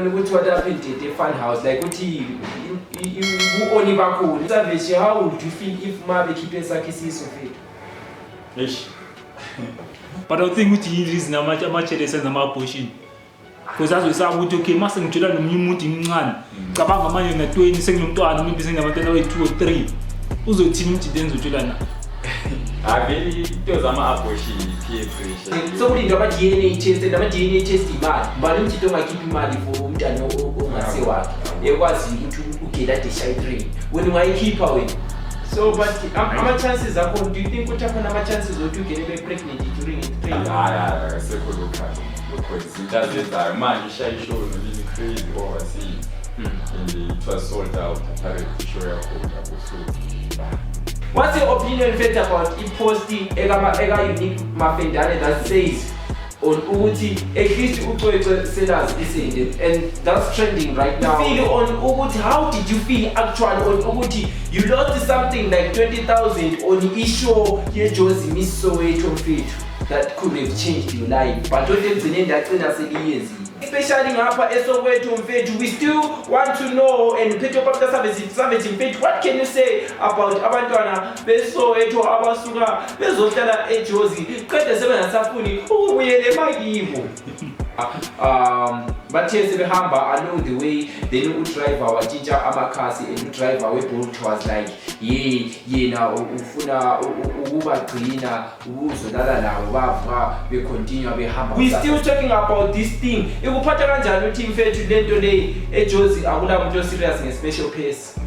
Ukuthi what happened at the fun house, like uthi only bakho Savage, how would you feel if mabe khiphe sakhe isiso fethu? Eish. But I think ukuthi reason amachele senza ama-abortion. Because azosaba ukuthi okay mase ngithola nomunye umuntu imncane. Cabanga manje na-20 senginomntwana maybe sengabantwana abayi-2 or 3. Uzothini ukuthi ngizothola na? Vele into zama-abortion peer pressure. So ulinda ama-DNA test and ama-DNA test imali. Mbali umthetho ongakhiphi imali for umntwana ongasewakhe. Ekwazi ukuthi ugela de-shine when ungayikhipha wena. So but ama-chances akho, do you think ukuthi akhona ama-chances ukuthi ugele pregnant during pregnancy? Akasekho lokho. Because izinto azenzayo manje ishayisho nolini crazy overseas. And it was sold out apparently show yakho so. What's your opinion about posting ega-unique Mafendane that says on Uguti at least Ugoe sellers is and that's trending right now? Feel on Uguti, how did you feel actually on Uguti? You lost something like 20,000 on issue here Josie Miss Soweto feed that could have changed your life, but don't explain that easy. Especially ngapha eSoweto mfethu, we still want to know and Petro Baptist Service mfethu, what can you say about abantwana beSoweto abasuka bezohlala eJozi qede sebengasafuni ukubuyela emakibo? Bathe sebehamba along the way, then udriver watshintsha amakhasi and udriver weBolt was like yena ufuna ukubagcina ukuzolala lawo bava becontinue behamba. We still talking about this thing. Ikuphatha kanjani uthi mfethu lento le eJozi akula muntu serious nge-special pace?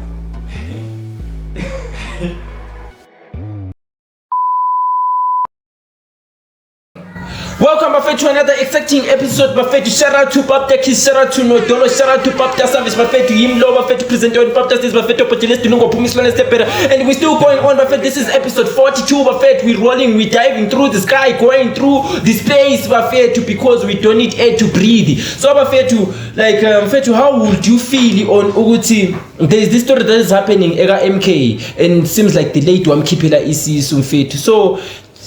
Welcome Buffet to another exciting episode. Buffet, shout out to Baptist, shout out to Nodolo, shout out to Baptist Service. Buffet to him, low Buffet to present on Baptist is Buffet opportunity to know step better. And we're still going on Buffet. This is episode 42 Buffet. We're rolling, we're diving through the sky, going through the space Buffet because we don't need air to breathe. So Buffet to Buffet, how would you feel on Uguti? There's this story that is happening Ega MK and it seems like the late one Kipela isi Sumfet. So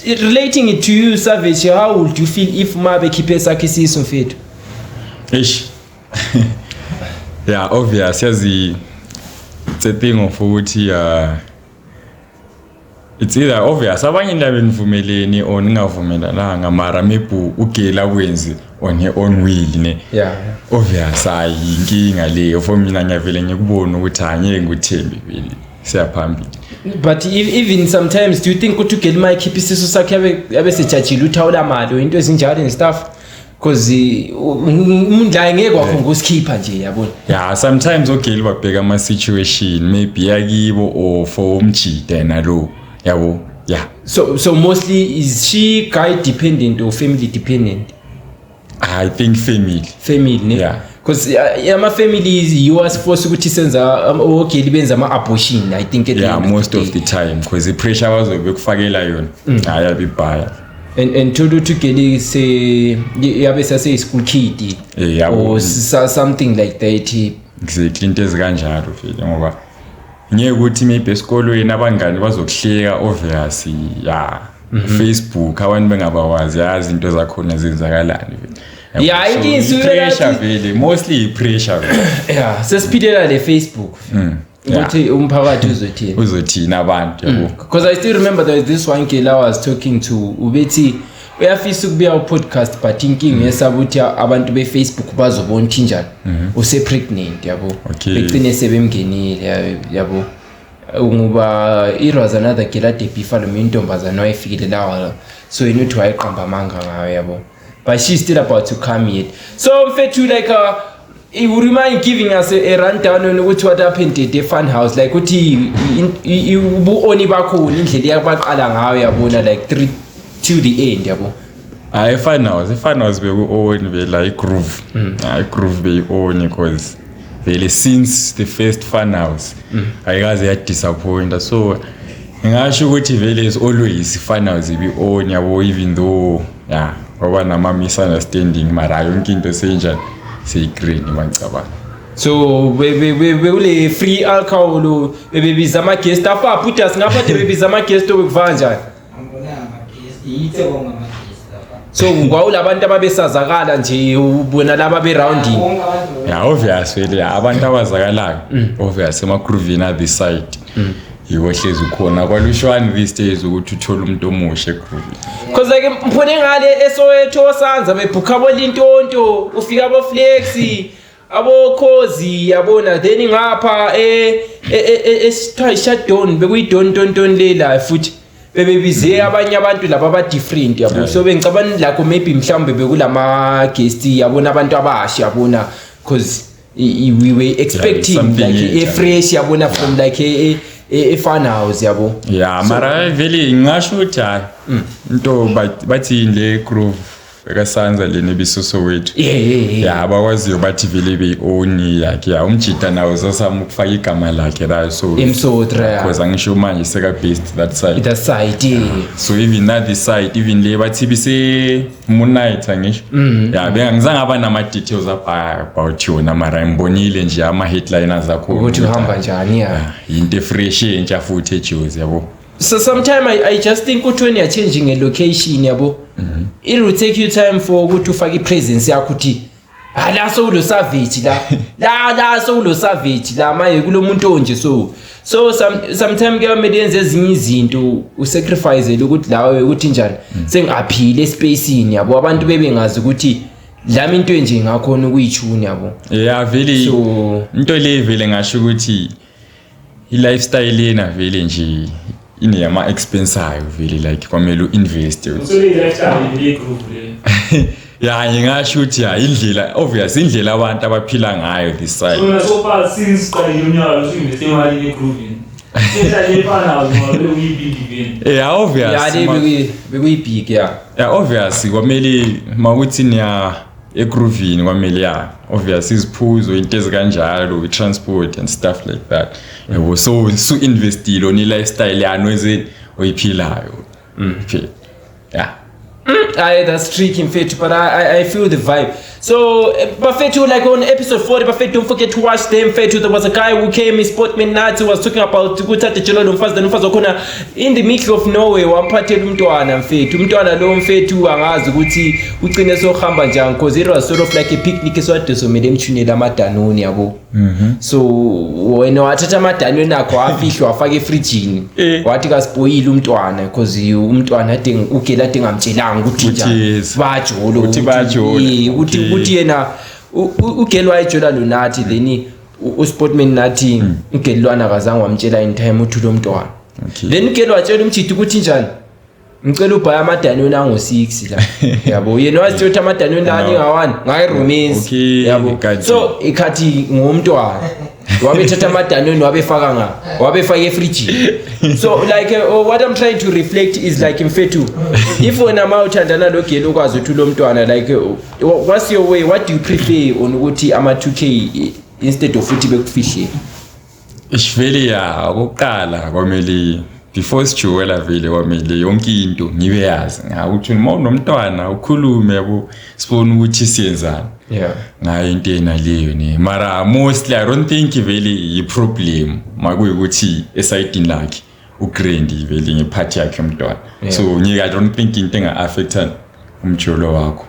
relating it to you, Savage, how would you feel if mabe khiphe sakhe isiso mfethu? Eish. Yeah, obvious. It's a thing of ukuthi it's either obvious abanye ndabe nivumeleni or ningavumelananga mara maybe ugela wenzi on her own will ne. Yeah. Obvious ayinkinga leyo for mina ngiyavele ngikubona ukuthi angeke ngikuthembe vele. Siyaphambili. But even sometimes, do you think ukuthi ugela imali khiphe isiso sakhe abe sejajile uthawula mali into ezinjalo and stuff? Because umuntu angeke wakho ngokusikhipha nje yabona. Yeah, sometimes ugela babheka ama situation maybe yakibo or for umjida nalo yabo. Yeah. So mostly is she guy dependent or family dependent? I think family. Family ne? Yeah. Because ama families you are supposed ukuthi senza okay benza ama abortion I think yeah most of the time because the pressure bazobe kufakela yona ayabibhaya and to get say yabe sase school kid or something like that. Exactly into ezikanjalo vele ngoba ngeke ukuthi maybe esikolweni abangani bazokuhleka obviously yeah Facebook abantu bengabawazi yazi into zakhona zenzakalani vele. Yeah, I think so pressure vele mostly pressure yeah sesiphilela le Facebook ukuthi umphakathi uzothina abantu yabo. Because I still remember there was this one girl I was talking to ubethi uyafisa ukubuya u-podcast but inkinga yesaba ukuthi abantu be-Facebook bazobona ukuthi njani use-pregnant yabo begcine sebemngenile yabo ngoba it was another girl ade before lo intombazana wayefikile lawa so yena uthi wayeqamba amanga ngayo yabo. But she's still about to come yet. So mfethu it would remind giving us a rundown on what happened at the fun house, like uthi ubuoni bakho indlela yabaqala ngayo yabona like till the end yabo. Fun house be own be like groove. Groove be own because really since the first fun house ayikaze ya disappoint so ngisho ukuthi vele is always fun house be own yabo even though yeah ngoba nama misunderstanding mara yonke into senjani seyigreen mangicabanga. So we free alcohol bebiza ama guest afa put us ngapha bebiza ama guest okuvanja. Ngibona ama guest yithe bonga ama guest lapha. so kwawulabantu ababesazakala nje ubona laba be rounding yeah obviously abantu abazakalayo obviously emagruvini at the site yiwohlezi ukhona kwalushwani these days ukuthi uthola umuntu omusha egruvini because like mphone ngale eSoweto sanza bebhuka bolintonto ufika abo flexi abo khozi yabona then ngapha shutdown bekuyidontonton lela futhi bebebize abanye abantu laba aba different yabo so bengicabana lakho maybe mhlawumbe bekulama guest yabona abantu abasha yabona because we were expecting like a fresh yabona from like a fun house yabo yeah mara vele ngisho ukuthi into bathi le groove ekasanza leni bisoso wethu yeah abakwaziyo bathi vele be own like yeah umjita nawo sasama ukufaka igama lakhe la so emsotra because angisho manje seka based that side so even that side even le bathi bise moonlight angisho yeah bengizange aba nama details about yona mara ngibonile nje ama headliners akho ukuthi uhamba njani into fresh entsha futhi eJozi yabo. So sometimes I just think ukuthi when you're changing a location yabo it will take you time for ukuthi ufake presence yakho uthi la so ulo savage la so ulo savage la maye kulomuntu onje so sometimes kuyamele yenze ezinye izinto usacrifice ukuthi lawe ukuthi njani sengaphile espaceni yabo abantu bebengazi ukuthi lami into enje ngakhona ukuyitshuna yabo yeah vele into le vele ngasho ukuthi I lifestyle yena vele nje ine yama expense ayo vele like kwamele uinvest so le lifestyle le group le yeah ngingasho ukuthi indlela obvious indlela abantu abaphila ngayo this side so far since unyaka usinvest imali le group le fana lo uyibig event yeah obvious yeah bekuyibig yeah obvious kwamele makuthi niya egroovini kwamele yeah obvious iziphuzo into ezikanjalo i-transport and stuff like that yabo so investile on i-lifestyle yanweze oyiphilayo yeah that's tricky in fact but I feel the vibe so Bafethu like on episode 40 Bafethu don't forget to watch them Bafethu there was a guy who came Sportman Nathi was talking about ukuthatha jelo nomfazi wakhona in the middle of nowhere wamphathela umntwana Bafethu umntwana lo Bafethu angazi ukuthi ucine sohamba njani because it was sort of like a picnic eswadosomele emthunela amadanoni yabo so wena wathatha amadanoni akho afihlwa afaka efridge wathi kaspoil umntwana because umntwana ade ugela ade ngamtshelanga ukuthi njani bajolo ukuthi yena ugelwa ejola lonathi then uSportman Nathi ugelwana kazange wamtshela in time uthi lo mntwana then ugelwa watshela umjidi ukuthi njani ngicela ubhaya amadanoni ango6 la yabo yena wathi uthi amadanoni la ninga1 ngayi romance yabo so ikhathi ngomntwana wabethatha amadanoni wabefaka efridge so like what I'm trying to reflect is like mfethu if wena mawuthandana lo gelo ukwazi uthi lo mntwana like what's your way what do you prefer on ukuthi ama 2K instead of uthi bekufihle isivele ya okokuqala kwameli before sijuwela vele kwameli yonke into ngibe yazi ngakuthi uma unomntwana ukhulume yabo sibone ukuthi siyenzani yeah ngayo into enaleyo ne mara mostly I don't think vele i problem makuyukuthi eside lakhe ugrand vele ngephathi yakhe umntwana so I don't think into enga affect umjolo wakho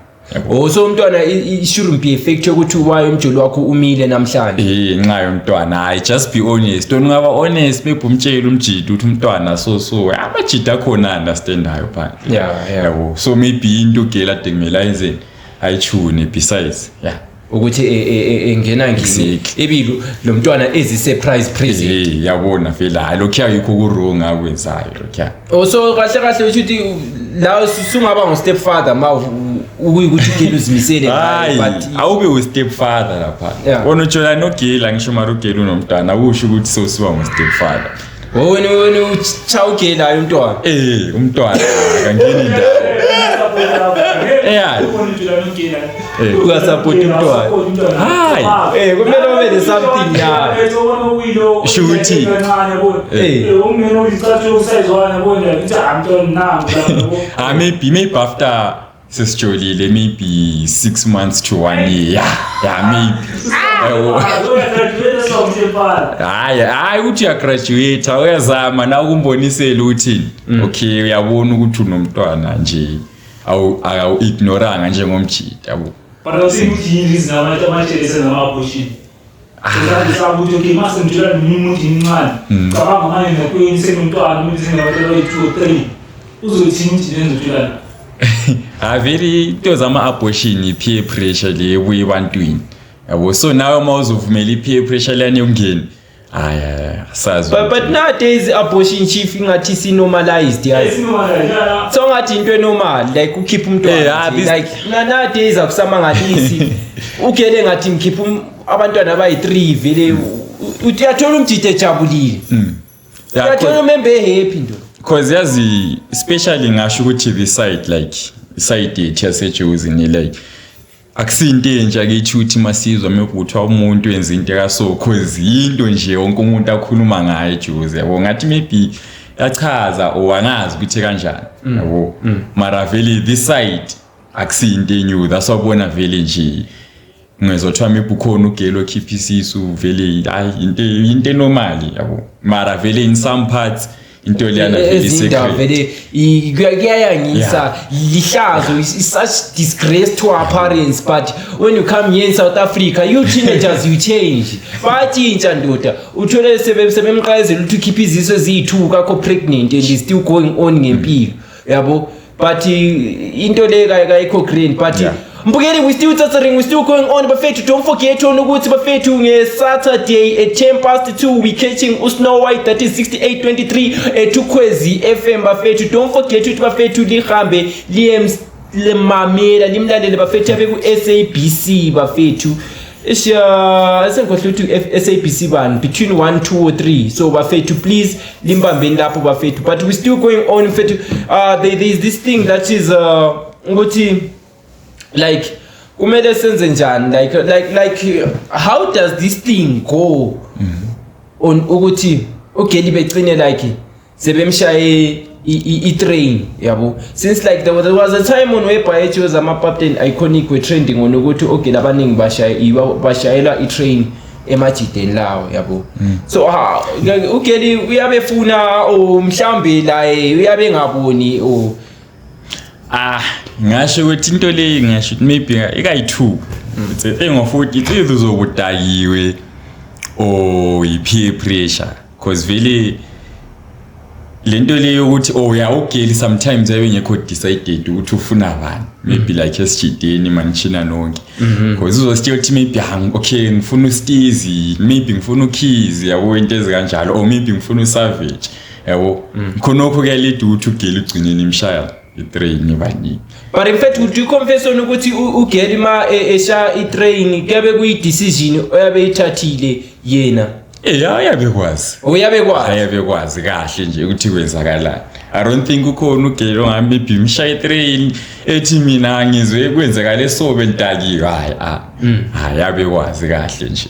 so umntwana it shouldn't be effect ukuthi wayo umjolo wakho umile namhlanje nxa yomntwana I just be honest don't ngaba honest maybe umtshela umjidi uthi umntwana so amajidi akhona understandayo phandle yeah so maybe into gela dengimela yenze ayithune besides ukuthi engena ngini ebilo lo mntwana ezi surprise present yabona vela lokho ayikho kurong akwenzayo lokho so kahle ukuthi la usungaba ngo stepfather ukuthi gela uzimisele but awube u stepfather lapha wona utshola nogela ngisho mara ugela unomntwana akusho ukuthi sosiwa ngo stepfather wena uchawugela umntwana umntwana akangeni indawo ukasupport umntwana hayi kumele ube something shooting umngeno ulicathe usayizwana yabona ukuthi amntwana nangu maybe after sesijolile maybe 6 months to 1 year maybe hayi uthi ya graduate uyazama na ukumbonisela uthini okay uyabona ukuthi unomntwana nje awu ignoranga njengomjida yabo. But I think ukuthi reason ama-Chelsea nama-abortion. Sabe ukuthi okay mase ngithola nomuntu incane. Cabanga manje nokuyenza senomntwana umuntu sengabathola 2 or 3. Uzothini ukuthi nenzotholana? Vele into zama-abortion peer pressure le ebuya ebantwini yabo, so nawe uma uzovumela i-peer pressure leyani yokungena sazi. But nowadays abortion chief ingathi si-normalized yazi. So ngathi into enormal like ukhipha umntwana like nowadays akusamangalisi ugele ngathi ngikhipha abantwana abayi3 vele uyathola umjide ejabulile. Uyathola umembe happy ndo. Because yazi especially ngasho ukuthi the side like side yethu yaseJozi ni like akusinto entsha ke ithi masizwa mekuthwa umuntu wenza into kaso cause into nje wonke umuntu akhuluma ngayo eJozi yabo, ngathi maybe yachaza owangazi ukuthi kanjani yabo, mara vele this side akusinto enyu, that's wabona vele nje ngezothiwa maybe ukhona ugelo khipha isisu vele hayi into normal yabo, mara vele in some parts into leyana vele secret vele kuyayangisa lihlazo is such disgrace to our parents, but when you come here in South Africa you teenagers you change batshintsha ndoda uthole sebemqayezela ukuthi ukhipha iziso eziyi2 kakho pregnant and is still going on ngempilo yabo, but into le kayikho green but Mbukeli, we still tattering, we still going on. Bafethu, don't forget on ukuthi bafethu Saturday at 2:10 we catching Snow White, that is 6823 at Tukwezi FM. Bafethu, don't forget ukuthi bafethu lihambe lemamela limlalele bafethu abe ku SABC bafethu. Asenkohla ukuthi SABC ban between 1, 2 or 3. So bafethu please limbambeni lapho bafethu. But we still going on bafethu. There is this thing that is ukuthi like kumele senze njani like how does this thing go on ukuthi ugeli becine like sebemshaye i-train yabo, since like there was a time on whereby it was ama-Papton iconic were trending on ukuthi ugeli abaningi bashayela i-train emajideni lawo yabo. So ugeli uyabefuna mhlambe la uyabe ngaboni ngasho ukuthi into le ngasho maybe ekayi2 it's a thing of ukuthi izo zobudayiwe i-peer pressure, cause vele lento le yokuthi ugeli sometimes ayengekho decided ukuthi ufuna bani, maybe like esijideni manchina nonke cause uzostill uthi maybe okay ngifuna uSteezy, maybe ngifuna uKhizi yabo, into ezikanjalo, or maybe ngifuna uSavage yabo, khonokho ke lead ukuthi ugeli ugcine imshaya i-train bani. But in fact would you confess on ukuthi ugeli ma esha i-train kebe kuyi-decision oyabe ithathile yena? Uyabekwazi kahle nje ukuthi kwenzakalani. I don't think ukhona ugeli ongabe maybe imshaya i-train ethi mina ngizwe kwenzakala sobe ntakiwe yabekwazi kahle nje.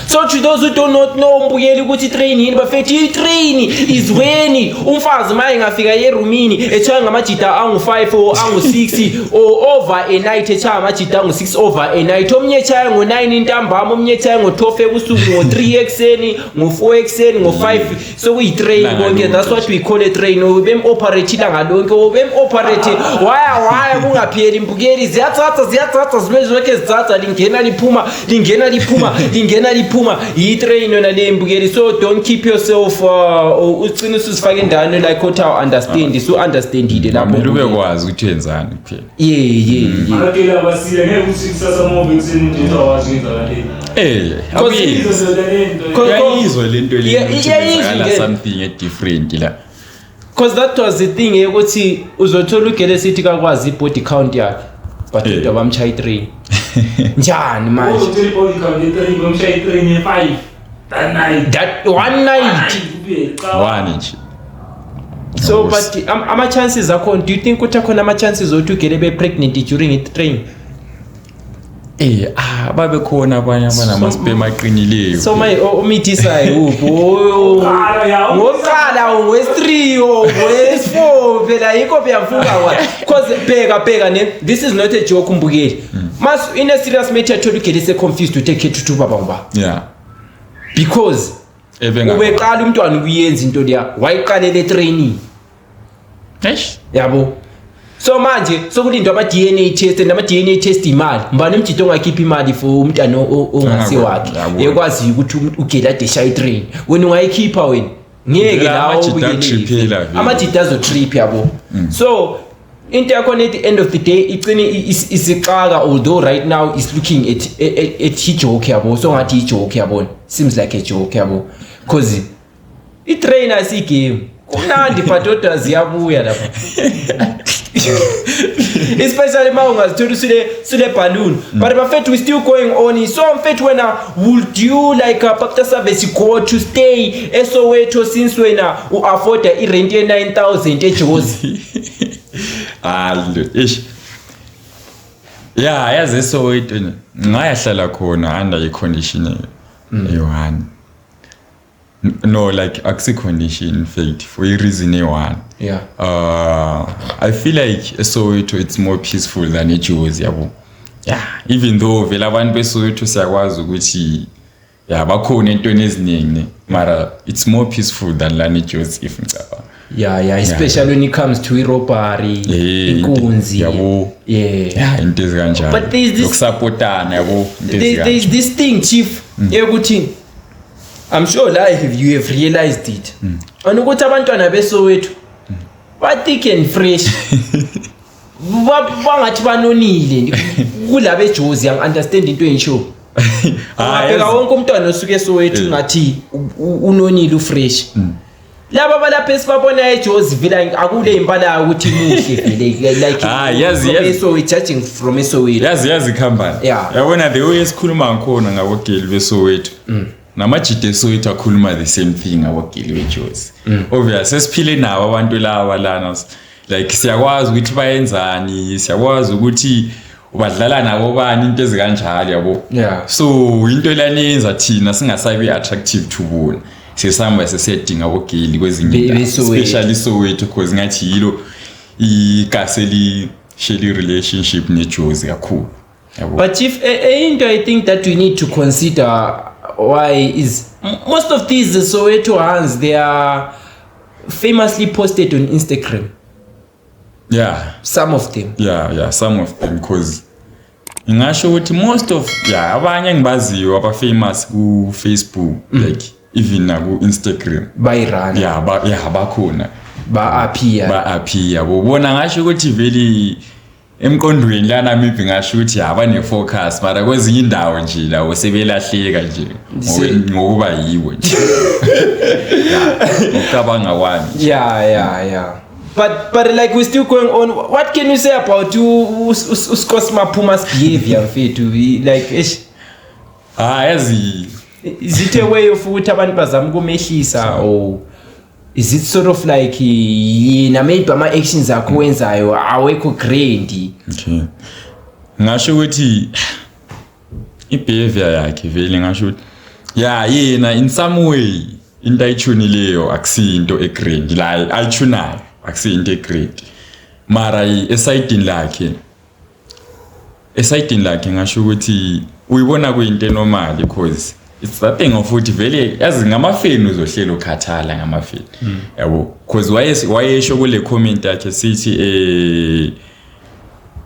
So to those who do not know mbukeli ukuthi i-train yini bafethu, i-train is when umfazi maye ngafika erumini echaya ngamajida angu5 or angu6 or over a night, echaya amajida angu6 over a night, omnye echaya ngo9 intambama, omnye echaya ngo12 ebusuku, ngo3 ekseni, ngo4 ekseni, ngo5. So kuyi-train konke, that's what we call a train. Bem operate ilanga lonke, bem operate waya kungapheli mbukeli, ziyathatha zimezonke zithatha, lingena liphuma i-train yona le mbukeli. So don't keep yourself ucine usifake ndani like what I understand, so understandile lapho ube kwazi ukuthi wenzani kuphela. Akela abasile ngeke ukuthi kusasa mobe kuseni nje awazi ngizaleni. Yayizwa lento le ukuthi something different la, because that was the thing ukuthi uzothola ugele sithi kakwazi i-body count yakhe but into bamchaya i-train njani manje body count i-train bamchaya i-train 5 that one night nje. So but ama-chances akhona, do you think ukuthi akhona ama-chances othi ugele be-pregnant during it-train? Babe khona abanye abanama-sperm aqinileyo. So my umithisa uphi ngoqala ngwes3 ngwes4 phela yikho beyafuna wa, because bheka ne, this is not a joke mbukeli. Mas in a serious matter thola ugele se confused to take it to baba because ubeqala umntwana ukuyenza into leya wayiqalela training yabo. So manje sokulindwa ama DNA test and ama DNA test imali mbani umjito ongakhipha imali for umntana ongasi wakhe ekwazi ukuthi ugela desha itrain wena ungayikhipha wena ngeke lawo ubuyele amajita azo trip yabo so into yakho at the end of the day igcine isixaka although right now is looking at joke yabo so ngathi joke yabo seems like a joke yabo because itrainer si game kunandi patoda ziyabuya lapha especially maungas to sule balloon but my we still going on so mfethu wena would you like after service go to stay Soweto since wena afford I rent 9,000 eJozi ish yeah yazi Soweto ngayahlala khona under i-condition e1 no like axi condition in fact for a reason a1 yeah I feel like Soweto it's more peaceful than eJozi yabo yeah even though vela abantu beSoweto siyakwazi ukuthi yeah bakhona entweni eziningi mara it's more peaceful than la eJozi if ngicaba yeah especially when it comes to robbery inkunzi yabo yeah into ezikanjalo but lokusupportana yabo there's this thing chief ukuthi I'm sure you have realized it anokuthi abantwana beSoweto ba thick and fresh bangathi banonile kulabo eJozi yang understand into engisho phela wonke umntwana osuke eSoweto ngathi unonile ufresh laba balapha esibabona eJozi vela akule impala ukuthi muhle vele like yes so we judging from eSoweto yazi company yabona the way esikhuluma ngkhona ngabogeli beSoweto namajide eSoweto akhuluma the same thing abogeli beJozi obviously sesiphile nabo abantu laba lana like siyakwazi ukuthi bayenzani siyakwazi ukuthi ubadlala nabo bani into ezikanjalo yabo so into laninza thina singasabi attractive to bona sesamba sesetting abogeli kwezinye especially Soweto because ngathi yilo ikaseli sheli relationship neJozi kakhulu yabo but if into I think that we need to consider why is most of these Soweto hands they are famously posted on Instagram some of them some of them because ngisho ukuthi most of abanye ngibaziyo aba famous ku Facebook like even na ku Instagram bayirana bakhona ba appear bona ngisho ukuthi veli emqondweni lana maybe ngisho ukuthi abane focus mara kwezinye indawo nje lawo sebelahleka nje ngokuba yiwe nje ukabanga wami But like we're still going on. What can you say about Uskosma Puma's behavior? Like is it a way of abantu bazama kumehlisa or is it sort of like na maybe ama actions akho wenzayo awekho grand? Okay. Ngasho ukuthi ibehavior yakhe vele ngasho ukuthi yena in some way into ayithunileyo akusinto egrand la ayithunayo akusinto egrand mara esayidini lakhe ngasho ukuthi uyibona kuyinto normal because it's that thing of ukuthi vele yazi ngamafeni uzohlela ukhathala ngamafeni yabo because wayesho kule comment yakhe sithi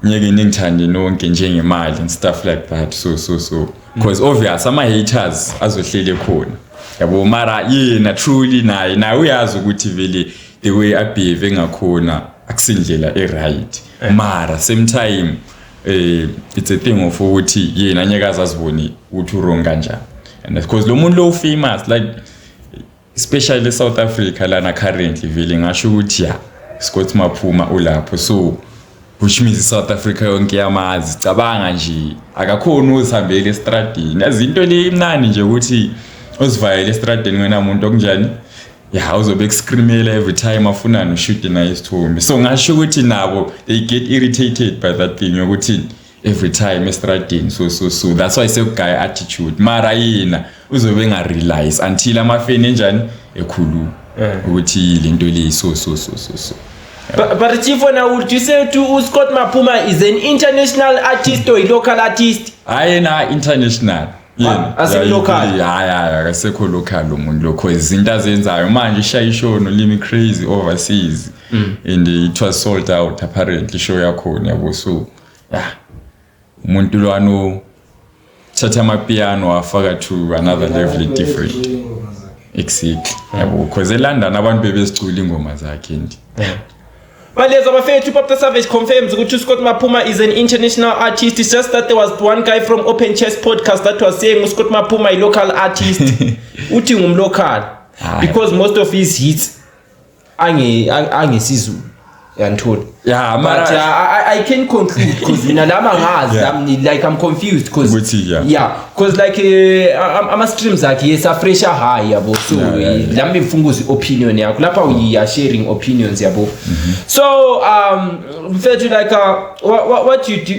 nyeke ningithande nonke njengemali and stuff like that so because obvious ama haters azohlele khona yabo mara yena truly naye uyazi ukuthi vele the way abehave ngakhona akusindlela right mara same time it's a thing of ukuthi yena nyekaza azibone ukuthi wrong kanjani and of course lo muntu lo famous like especially South Africa lana currently vele ngasho ukuthi Scott Maphuma ulapho so which means South Africa yonke yamazi cabanga nje akakhona uzihambele estradini yazinto le imnani nje ukuthi uzivayele estradini wena umuntu okunjani uzobe kuscreamela every time afuna no shoot na isithombe so ngasho ukuthi nabo they get irritated by that thing ukuthi every time estradini so that's why guy attitude mara yena uzobe nga realize until amafeni enjani ekhulu ukuthi lento le so But Chief, would you say to Scott Maphuma is an international artist or a local artist? Ayena international. local ya akasekho local umuntu lo cause izinto azenzayo manje ishaya ishow no Limmy Crazy overseas and it was sold out apparently show yakhona yabo so umuntu lo ano thatha amapiano afaka to another level different exactly yabo cause eLondon abantu bebesicula ingoma zakhe ndi Maleza bafethu Pop Savage confirms ukuthi Scott Maphuma is an international artist. It's just that there was one guy from Open Chess podcast that was saying Scott Maphuma is local artist. Uthi ngumlocal because most of his hits angesizulu yantoni. Yeah, but I can conclude because mina lama ngazi like I'm confused because because like ama streams akhe yes a fresher high yabo so lambe mfunguzi opinion yakho lapha we are sharing opinions yabo so mfethu like what you do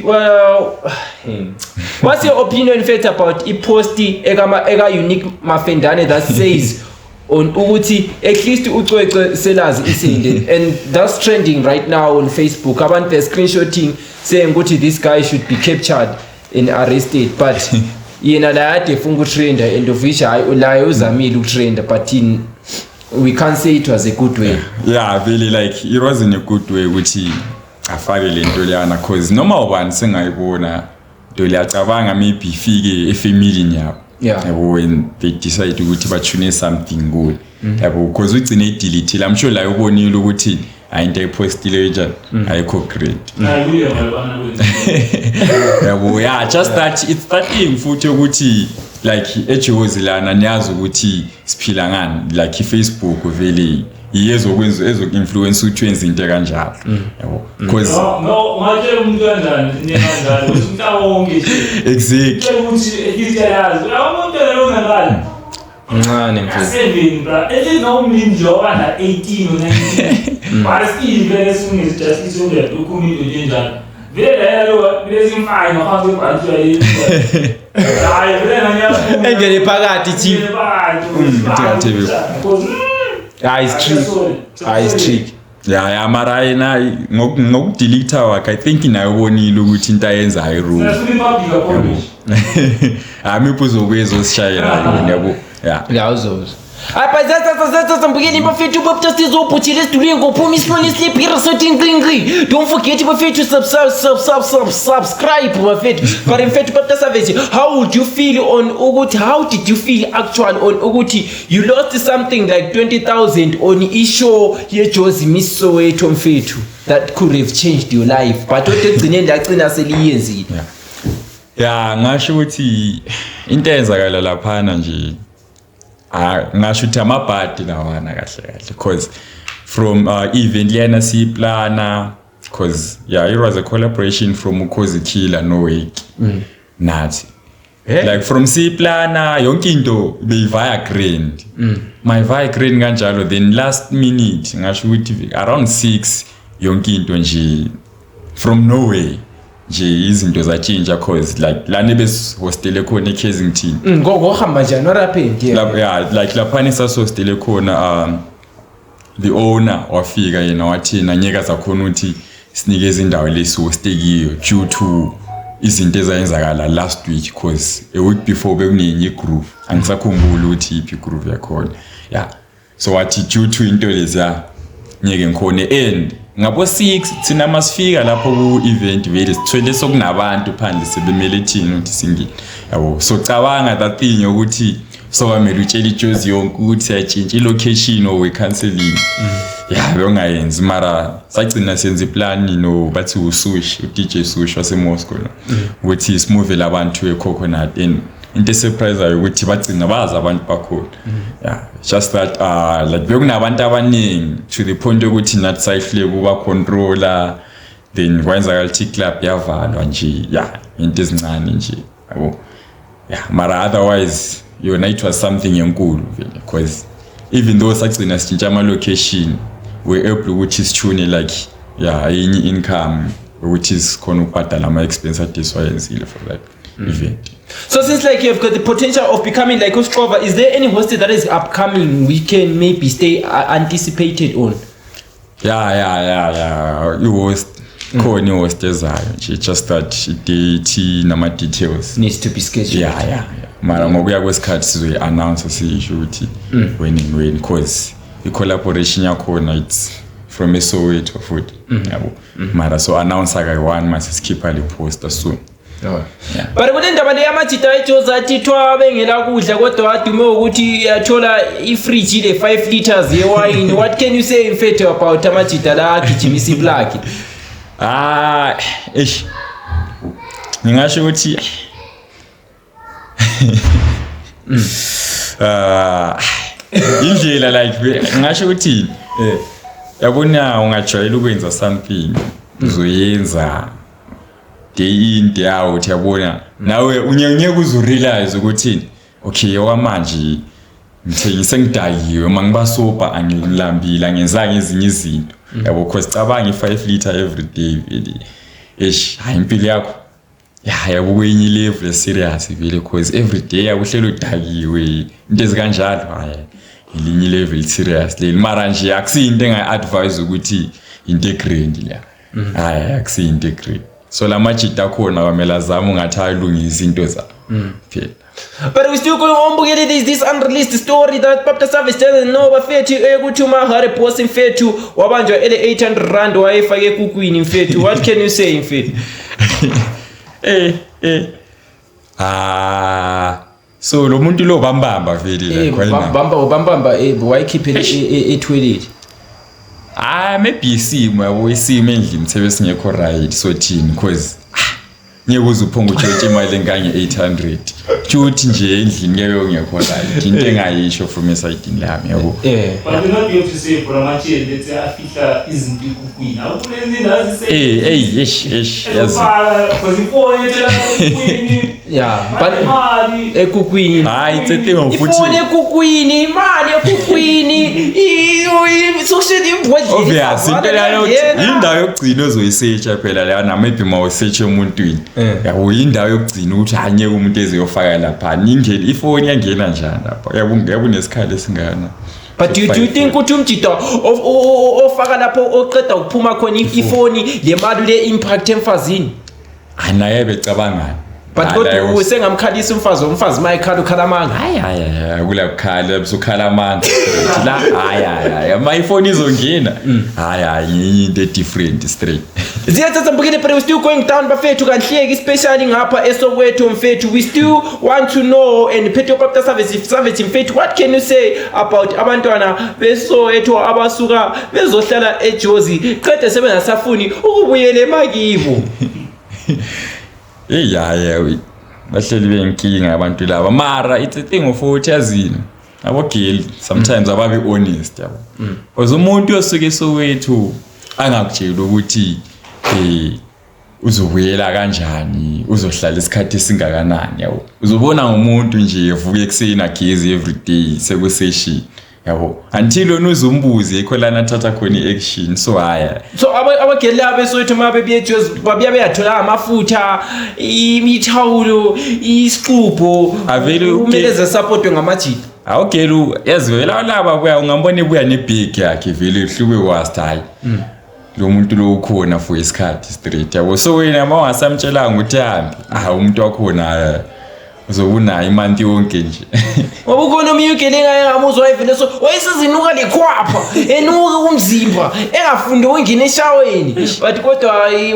what's your opinion mfethu about ipost eka Unique Mafendane that says on ukuthi at least ucwecwe Sellers isinde and that's trending right now on Facebook abantu they screenshotting saying ukuthi this guy should be captured and arrested but yena la ade funga utrend and of which la uzamile utrend but we can't say it was a good way really like it wasn't a good way ukuthi afake lento leyana cause noma ubani sengayibona into liyacabanga maybe ifike efamily yabo when they decide ukuthi batune something good yabo because ugcine delete I'm sure la ubonile ukuthi ayinto epostile njani ayikho great yabo just that it's that thing futhi ukuthi like eJozi lana niyazi ukuthi siphila ngani like iFacebook vele iyezokwenza ezokinfluence utwenza into kanjalo yabo because no ngathi umuntu kanjani njenganjalo umuntu wonke exactly ukuthi iziyazi umuntu lo ngani ncane mfethu sevini bra elinawumlindi njengoba 18 or 19 but still vele singisi just isonke document njalo vele lo bezimfine ngaphansi kwebhantu yayi hayi vele ngiyafuna engene phakathi chief is trick mara yena ngokudelete wakhe I think nayibonile ukuthi into ayenza ayirule amipuzo sishayela yabo uzozo Apazata mbugeni bafethu baptast izobhuthile sidulwe ngophuma isifoni slip here setting ngqingqi don't forget bafethu subscribe bafethu but mfethu Pop Savage how would you feel on ukuthi how did you feel actually on ukuthi you lost something like 20,000 on ishow yeJozi Miss Soweto mfethu that could have changed your life but ogcine ndagcina seliyenzile ngasho ukuthi into eyenzakala laphana nje ngasho ukuthi amabhadi lawana kahle because from event lena siplana because it was a collaboration from Ukhozi Killer no Wake nathi like from siplana yonke into beyivaya grand my via grand kanjalo then last minute ngasho ukuthi around 6 yonke into nje from nowhere nje izinto zachinja cause like lana bes hostel khona eKensington ngohamba njani orapheni like laphana sasihostel khona the owner wafika yena wathi nanyeka zakhona ukuthi sinikeze indawo lesihosteliyo due to izinto ezayenzakala last week cause a week before bekunenye groove angisakhumbula ukuthi iphi groove yakhona so wathi due to into leza nyeke ngikhona end ngabo 6 thina masifika lapho ku event vele sithwele sokunabantu phandle sebemele thina ukuthi singile yabo so cabanga that thing ukuthi so kwamele utshela iJozi yonke ukuthi ayitshintshe location or we canceling beyongayenzi mara sagcina senza iplan no bathi uSushi uDJ Sushi waseMoscow ukuthi simove labantu eCoconut and into surprise ukuthi bagcina baza abantu bakhona just that like bekunabantu abaningi to the point ukuthi not safely kuba controller then kwenzakala ukuthi club yavalwa nje into ezincane nje yabo mara otherwise it was something enkulu because even though sagcina sitshintsha ama location we able ukuthi sithune like enye income which is khona ukubhadala ama expenses adiswayenzile for that event. So since like you've got the potential of becoming like uSixhoba, is there any host that is upcoming we can maybe stay anticipated on? You host khona host ezayo nje just that date nama details needs to be scheduled. mara ngokuya kwesikhathi sizoyi-announce siyisho ukuthi when cause i-collaboration yakhona it's from eSoweto futhi yabo mara so announce kayi-1 mase sikhipha le poster soon. But kule ndaba le amajita eJozi athithwa bengela kudla kodwa adume ukuthi athola ifridge le 5 liters yewine. What can you say mfethu about amajita la agijimisa iplaki? Ngingasho ukuthi indlela like ngingasho ukuthi yabona ungajwayela ukwenza something uzoyenza day in day out yabona nawe unyeke uzurealize ukuthi okay okwamanje ngithengise ngidayiwe mangibasopa angilambile angenza ngezinye izinto yabo because cabanga i5 liter every day vele hayi impilo yakho yabo kwenye level serious vele because every day akuhlelo udayiwe into ezikanjalo hayi ilinye level serious le mara nje akusinto engaadvise ukuthi integrate la hayi akusintegrate so la majita akhona kwamela zama ungathi ayilungisa into za phela. But we still going on bukele this unreleased story that Papta Savage doesn't know bafethu ukuthi uMahare boss mfethu wabanjwa ele 800 rand wayefake ekukwini mfethu. What can you say mfethu? So lo muntu lo bambamba vele la khona bamba wayikhiphe etoilet. Maybe isimo yabo isimo endlini sebe singekho right so thini because ngeke uzuphonga utshotshe imali enganye 800 futhi nje endlini ngeke ungekho right into engayisho from esayidini lami yabo. But not you to say for amachi let's afihla izinto ekukwini awukulezi nazi say yes because ifone yetela ekukwini but ekukwini hayi tsethe futhi ifone ekukwini imali ekukwini social involvement obvious impela indawo yokugcina ozoyisearcha phela la na maybe mawusearch emuntwini yabo indawo yokugcina ukuthi hanye umuntu eziyofaka lapha ingene ifone yangena njani lapha yabo nesikhala esingana. But do you think ukuthi umjita ofaka lapho oqeda ukuphuma khona ifoni le mali le impact emfazini anaye becabangana but kodwa usengamkhalisa umfazi mayikhala ukhalamanga hayi kula kukhala busukhalamanga la hayi my phone izongena hayi into different straight ziyathatha mbukile but we still going down bafethu kanhleki especially ngapha eSoweto mfethu we still want to know and Petro Papta Savage mfethu what can you say about abantwana beSoweto abasuka bezohlala eJozi qede sebengasafuni ukubuyela emakibo? Bahleli benkinga abantu laba mara it's a thing of ukuthi yazini abogeli sometimes ababe honest yabo because umuntu osuke eSoweto angakutshela ukuthi uzobuyela kanjani uzohlala isikhathi esingakanani yabo uzobona ngomuntu nje evuka ekseni agezi every day sekusession yabo until wena uzumbuze ikho lana thatha khona iaction so haya so abageli abeSoweto mabe beJozi babiya beyathola amafutha imithawulo isixubho kumele zasupportwe ngamajita awugelu yazivela laba buya ungambona ebuya nebig yakhe vele ehlube wast hayi lo muntu lo ukhona for isikhathi straight yabo so wena mawasamtshelanga ukuthi hambi umuntu wakhona uzobunayo imanti yonke nje wabukhona umyugeli engayamuzwa ivele so wayesizinuka lekhwapha enuka umzimba engafunda ungena eshaweni but kodwa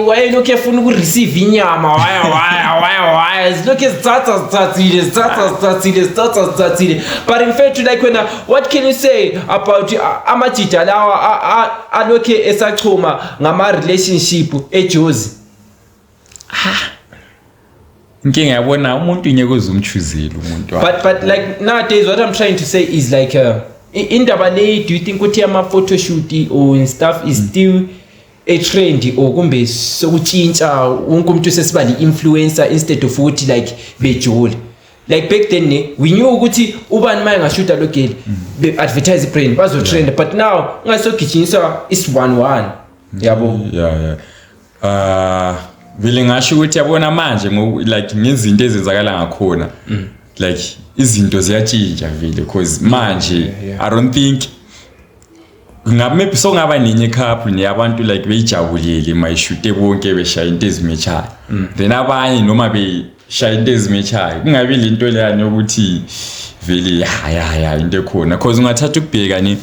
wayenokho efuna ukureceive inyama waya zilokho ezithathile but in fact like wena what can you say about amajita lawa alokho esachoma ngama relationship eJozi? Inkinga yabona umuntu ngeke uzumchuzela umuntu but like nowadays what I'm trying to say is like indaba le do you think ukuthi ama photo shoot or stuff is still a trend or kumbe sokutshintsha wonke umuntu sesiba li influencer instead of ukuthi like bejule like back then we knew ukuthi ubani maye ngashoota lo girl be advertise brand bazo trend but now ungasogijinyiswa is 1-1 yabo vele ngasho ukuthi yabona manje like ngezinto ezenzakala ngakhona like izinto ziyatshintsha vele because manje I don't think maybe songaba nenye couple ne abantu like beyijabulele mayishute bonke beshaya into ezimechayo then abanye noma shaya into ezimechayo kungabi lento leyani ukuthi vele ya into ekhona because ungathatha ukubheka ni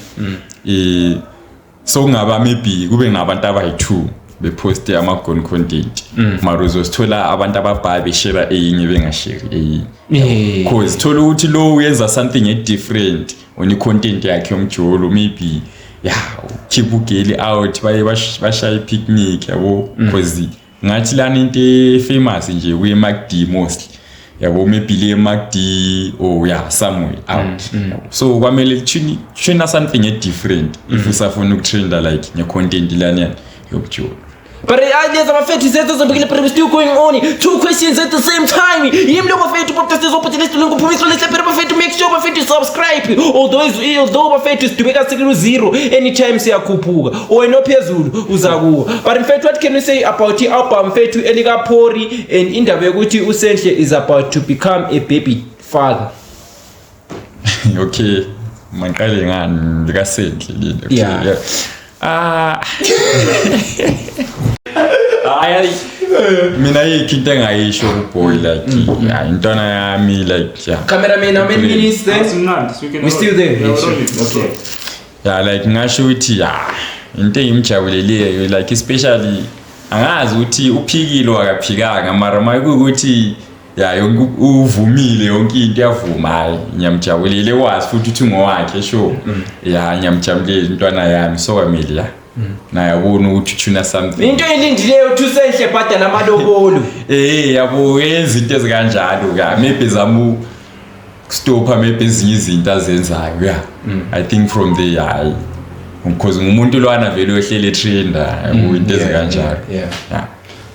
so kungaba maybe kube nabantu abayi2 bepost ama-gun content mara uzosithola abantu ababhaya beshare eyinye bengashare eyinye because thola ukuthi lo uyenza something different on i-content yakhe yomjolo maybe keep ugeli out baye bashaya i-picnic yabo because ngathi lana into famous nje we-MacD mostly yabo maybe le MacD somewhere out so kwamele tune something different if usafuna ukutrenda like ne-content lana yomjolo. But there's my fetish set us but we're still going on. 2 questions at the same time. Him no afraid to protest this opportunity to look for let's to make sure my to subscribe. Although my fetish to make us to 0 anytime say akupuga or no phezulu uzakuwa. But in fact what can you say about the album Fethu Eliga Pori and interview ukuthi uSenhle is about to become a baby father? Okay. Mangale ngani likaSenhle okay. Mina ikinto engayisho kuboy like intwana yami like cameraman how many minutes there we still there okay like ngasho ukuthi into engimjabuleleyo like especially angazi ukuthi uphikile akaphikanga mara mayikuthi uvumile yonke into yavuma ngiyamjabulele wazi futhi uthi ngowakhe sure ngiyamjabulela intwana yami so kwamile na yabona ukuthi tuna something into elindileyo thusenhle bhadala amalobolo yabo izinto ezikanjalo maybe zamu stop maybe ezinye izinto azenzayo I think from there because umuntu lwana vele ohlele trender yabo into ezikanjalo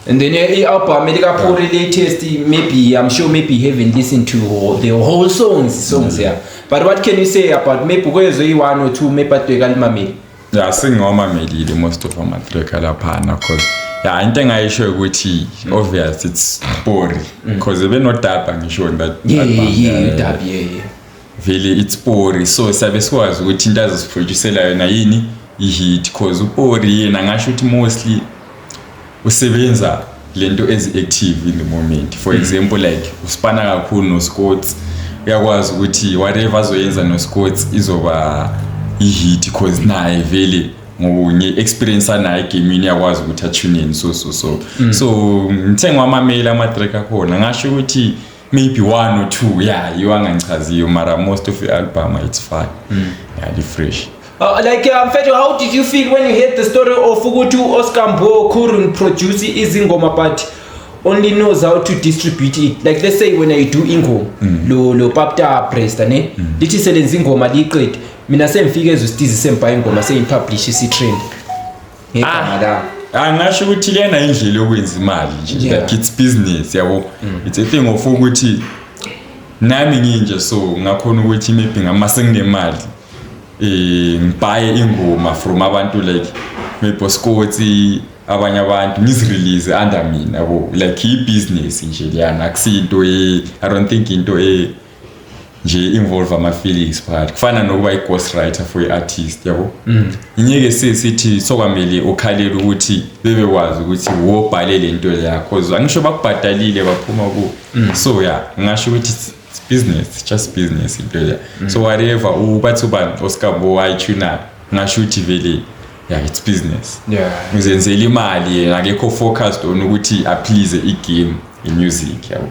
and then i-album Eliga Pori latest maybe I'm sure maybe you haven't listened to the whole songs here but what can you say about maybe kwezo i1 or 2 maybe atwekalimameli singawamamelile most of ama-track alaphana because into engayisho ukuthi obvious it's Pori because benodaba ngisho that vele it's Pori so sabe sikwazi ukuthi into azisiproducela yona yini i-hit because uPori yena ngasho ukuthi mostly usebenza lento ezi-active in the moment for example like uspana kakhulu no-Scots uyakwazi ukuthi whatever azoyenza no-Scots izoba i-hit because naye vele nge-experience anayo egamini yakwazi ukuthi atune so ngithe ngwamamela ama-track akhona ngasho ukuthi maybe 1 or 2 yiwo angangichaziyo mara most of the album it's fine fresh. Mfethu, how did you feel when you heard the story of ukuthi Oscar Mbo couldn't produce izingoma but only knows how to distribute it? Like let's say when I do ingoma lo papta presta ne lithi selenza ingoma liqede mina semfike ezostizisa sempa ingoma seyipublish isitrend ngegama la angasho ukuthi lena indlela yokwenza imali nje like it's business yabo it's a thing of ukuthi nami nginje so ngakhona ukuthi maybe ngamasenginemali ngibhaye ingoma from abantu like maybe Scots abanye abantu ngizirelease under mina yabo like i-business nje liyana akusinto I don't think into nje involve ama feelings part kufana nokuba i-ghost writer for i-artist yabo ingeke sithi sokwamele ukhalela ukuthi bebekwazi ukuthi wobhale lento yakho cause angisho bakubhadalile baphuma ku so ngasho ukuthi it's business just business into so whatever ubathi ubani Oscar Mbo ayituna ngasho ukuthi vele it's business uzenzela imali akekho focused on ukuthi appease i-game in-music yabo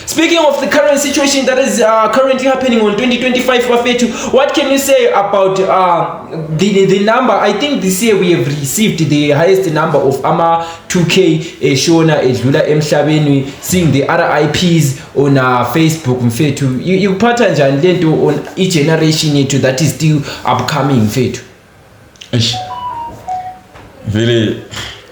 Speaking of the current situation that is currently happening on 2025 Bafethu, what can you say about the number? I think this year we have received the highest number of ama 2K shona edlula emhlabeni, seeing the RIPs on Facebook Mfethu. You phatha njani lento on each generation yethu that is still upcoming Mfethu? Vele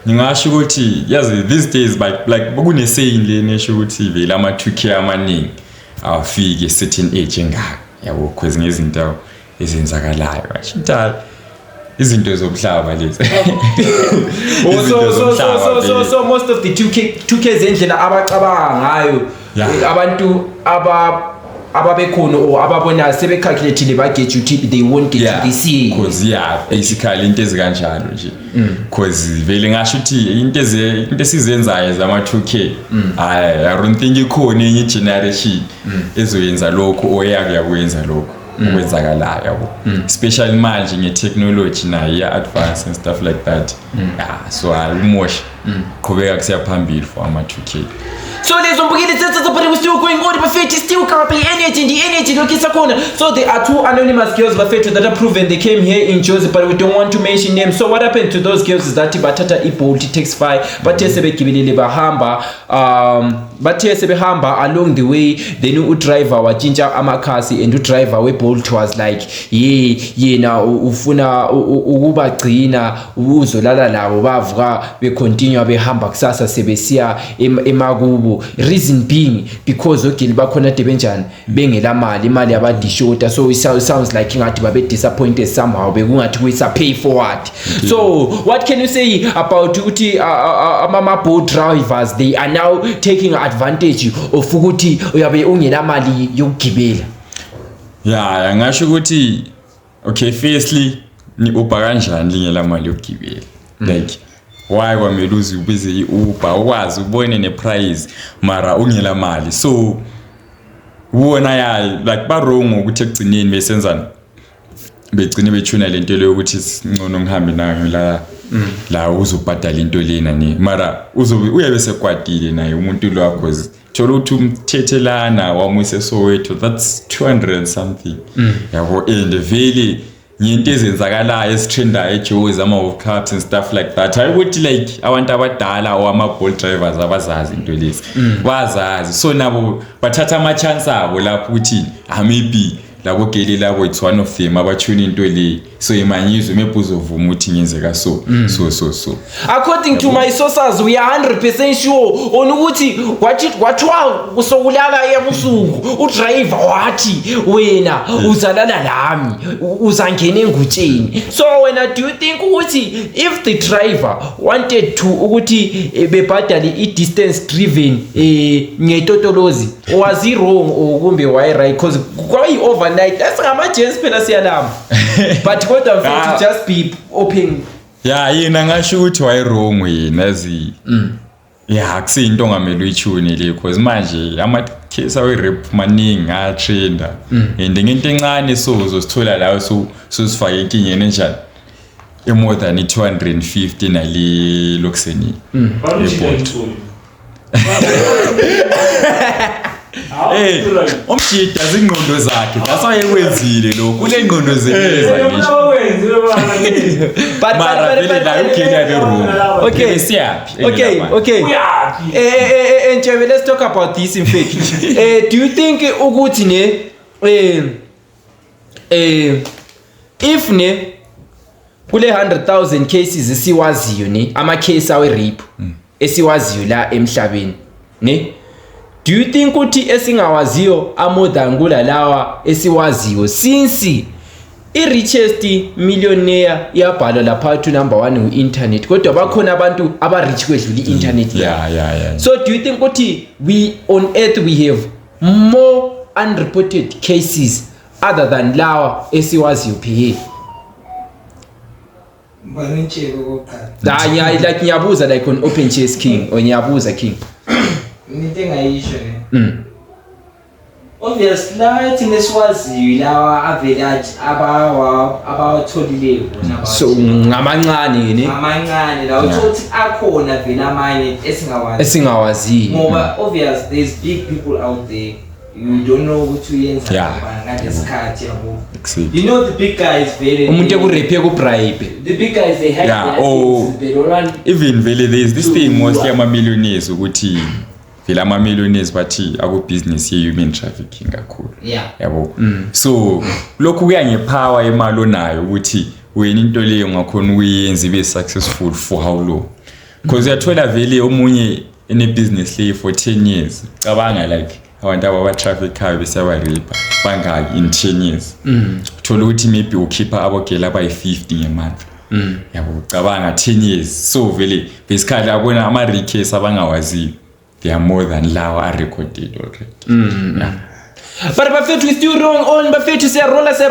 ngingasho ukuthi yazi these days like kune saying lena esho ukuthi vele ama 2K amaningi awafike certain age engaka yabo cause ngezinto ezenzakalayo ashintala izinto zomhlaba lezi so most of the 2K zendlela abacabanga ngayo abantu ababekhona or ababona sebecalculate baget you they won't get to this year because basically into ezikanjalo nje because vele ngasho ukuthi into esizenzayo zama 2K I don't think ikhona enye generation ezoyenza lokho oyakuyakwenza lokho okwenzakalayo yabo especially manje nge-technology nayo iya-advance and stuff like that so almost qhubeka kusiya phambili for ama-2K. So lezo mbukile but we're still going on Bafethu still copy energy lokisa khona. So there are 2 anonymous girls Bafethu that are proven they came here in Jozi but we don't want to mention names. So what happened to those girls is that bathatha iBolt Taxify bathe sebegibelele bahamba bathe sebehamba along the way then udriver watshintsha amakhasi and udriver weBolt was like yena ufuna ukubagcina uzolala labo bavuka becontinue behamba kusasa sebesiya emakubo. Reason being because ogili bakhona debenjani bengela imali yabadishota so it sounds like ngathi babe disappointed somehow bekungathi kuyisa pay forward. So what can you say about ukuthi ama boat drivers they are now taking advantage of ukuthi uyabe ungela mali yokugibela? Ngasho ukuthi okay firstly ni Uber kanjani lingela mali yokugibela like why kwamele uzibize iUber ukwazi ubone neprice mara ungela mali so wona like ba wrong ukuthi egcineni besenzana begcine bethuna lento le ukuthi ngcono ngihambe nayo la uzobhadala into lena ni mara uyabe sekwatile naye umuntu lo wakho thola ukuthi umthethelana wamuse Soweto that's 200 something yabo and vele into ezenzakalayo esitrendayo eJozi ama World Cups and stuff like that ukuthi like abantu abadala or ama Bolt drivers abazazi into lezi bazazi so nabo bathatha ama chance abo lapho ukuthi maybe labo geli labo it's one of them abatshuni into le so imanyizwe maybe uzovuma ukuthi ngenzeka so according to my sources we are 100% sure on ukuthi wathiwa usokulala ebusuku udriver wathi wena uzalala lami uzangena engutsheni so wena do you think ukuthi if the driver wanted to ukuthi bebhadale i-distance driven ngetotolozi was he wrong or kumbe why right because kwayi overnight that's ngama-gents phela siyalama but kodwa mfethu just be open yena ngasho ukuthi why wrong yena azi akusinto ngamele uyithune le because manje ama-case awe-rap maningi ayatrenda and ngento encane so uzosithola lawo so sifake enkingeni enjani more than 250 nale lokuseni umjida zingqondo zakhe that's why ekwenzile lo kule ngqondo zeleza okay Ntshebe let's talk about this in fact do you think ukuthi ne if ne kule 100,000 cases esiwaziyo ne ama case awe rape esiwaziyo la emhlabeni ne do you think ukuthi esingawaziyo more than kula lawa esiwaziyo since i-richest millionaire iyabhalwa lapha to number 1 ku-internet kodwa bakhona abantu aba-rich kwedlula i-internet so do you think ukuthi we on earth we have more unreported cases other than lawa esiwaziyo phe like ngiyabuza like on open chase king or ngiyabuza king into engayisho ne obviously la thina siwaziyo lawa avela abawatholile bona so ngamancane ne ngamancane la uthi akhona vena amanye esingawazi ngoba obviously there's big people out there you don't know ukuthi uyenza ngasikhathi yabo you know the big guys very umuntu ekurepe ku-bribe the big guys they have even vele there's this thing mostly ama-millionaires ukuthi vele ama-millionaires bathi aku-business ye-human trafficking kakhulu yabo so lokhu kuya ngepower imali onayo ukuthi wena into leyo ngakhona ukuyenza ibe successful for how long because uyathola vele omunye ene-business leyo for 10 years cabanga like abantu abatraffickayo besiyabaripa bangaki in 10 years uthola ukuthi maybe ukhipha abogela abayi-50 ngemonth yabo cabanga 10 years so vele besikhathi abona ama-recase abangawaziyo they are more than lawa are recorded already But bafethu we still wrong on bafethu siyarola siya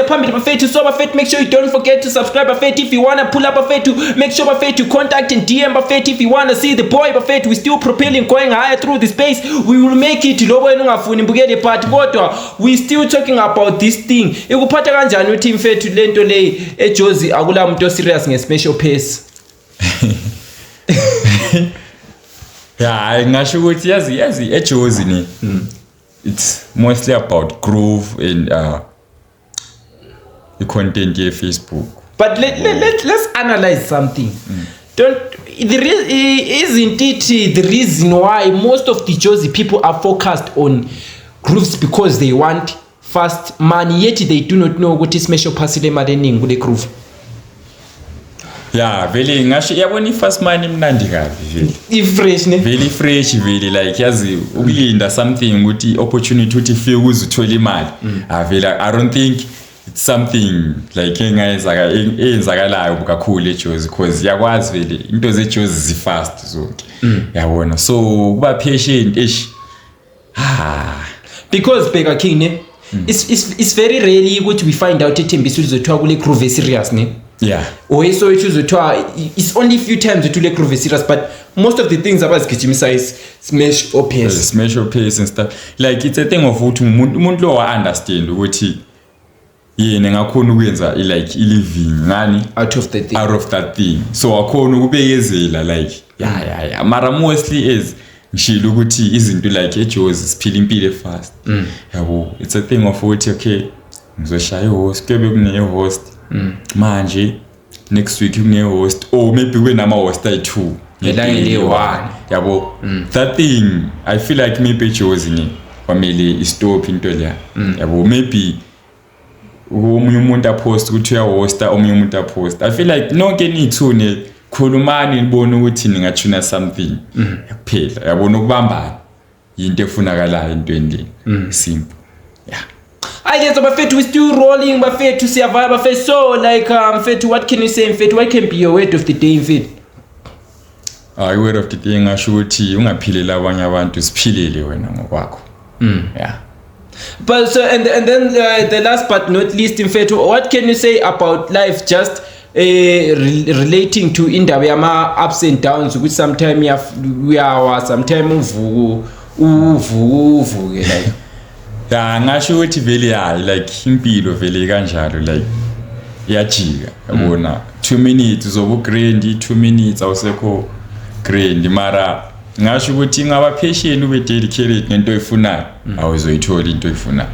phambili bafethu. So bafethu make sure you don't forget to subscribe bafethu. If you wanna pull up bafethu, make sure bafethu contact and DM bafethu. If you wanna see the boy bafethu, we still propelling going higher through the space. We will make it lobo enungafuni mbukele part kodwa we still talking about this thing. Ikuphatha kanjani uthi mfethu lento le eJozi akula umuntu serious nge-special pace? Yeah, ngasho ukuthi yazi eJozi ni. It's mostly about groove and the content of Facebook. But let's analyze something. Isn't it the reason why most of the Jozi people are focused on grooves because they want fast money, yet they do not know what is special passile madening with the groove? Yeah, very ngasho yabona ifast money mnandi kabi vele. Fresh ne? Very fresh vele like yazi ukulinda something ukuthi opportunity uthi fike uzuthola imali. Vele I don't think it's something like eyenzakalayo kakhulu eJozi because yakwazi vele into zeJozi zifast zonke. Yabona so kuba patient because Bega King ne it's very rarely ukuthi we find out eThembisa uzothiwa kule groove serious ne. Yeah. So it's only few times to like groove serious, but most of the things about Skijimisa is smash or pace. Smash or pace and stuff. Like it's a thing of what umuntu lo understand ukuthi yena ngakhona ukwenza like living ngani out of that thing. So akhona ukubekezela like yeah. Mara mostly is ngishilo ukuthi izinto like eJozi siphila impilo fast. Yabo it's a thing of what okay ngizoshaya host kube kune host. Manje next week kune host or maybe when ama host I2 yabo that thing I feel like maybe eJozi ni family stop into le yabo maybe omunye umuntu apost ukuthi uyahosta omunye umuntu apost I feel like nonke nithune khulumani libona ukuthi ningathuna something kuphela yabona ukubambana into efunakalayo entweni le simple yeah. I guess bafethu we still rolling bafethu siyavaya bafethu so like mfethu what can you say mfethu what can be your word of the day mfethu? Word of the day ngasho ukuthi ungaphilela abanye abantu siphilele wena ngokwakho. Yeah. But so and then the last but not least mfethu what can you say about life just relating to indaba yama ups and downs which sometimes we are sometimes uvuke like yeah ngasho ukuthi vele like impilo vele kanjalo like iyajika yabona 2 minutes uzobu grand 2 minutes awusekho grand mara ngasho ukuthi ngaba patient ube dedicated ngento oyifunayo awuzoyithola into oyifunayo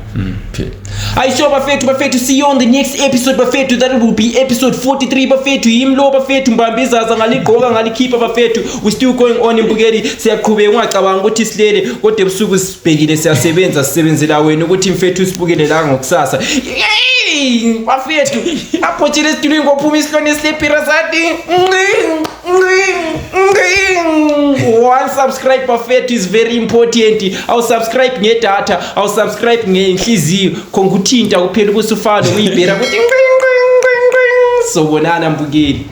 phela I show bafethu see you on the next episode bafethu that will be episode 43 bafethu imlo bafethu mbambizaza ngaligqoka ngalikhipha bafethu we still going on imbukeli siyaqhubeka ungacabanga ukuthi silele kodwa ebusuku sibhekile sisebenzela wena ukuthi mfethu sibukele la ngokusasa bafethu aphothile sidulwe ngophuma isihlone slepira sathi one subscribe bafethu is very important. I'll subscribe ngedata, I'll subscribe ngenhliziyo khona ukuthinta kuphela kusufana uyibhera ukuthi so bonana mbukeli.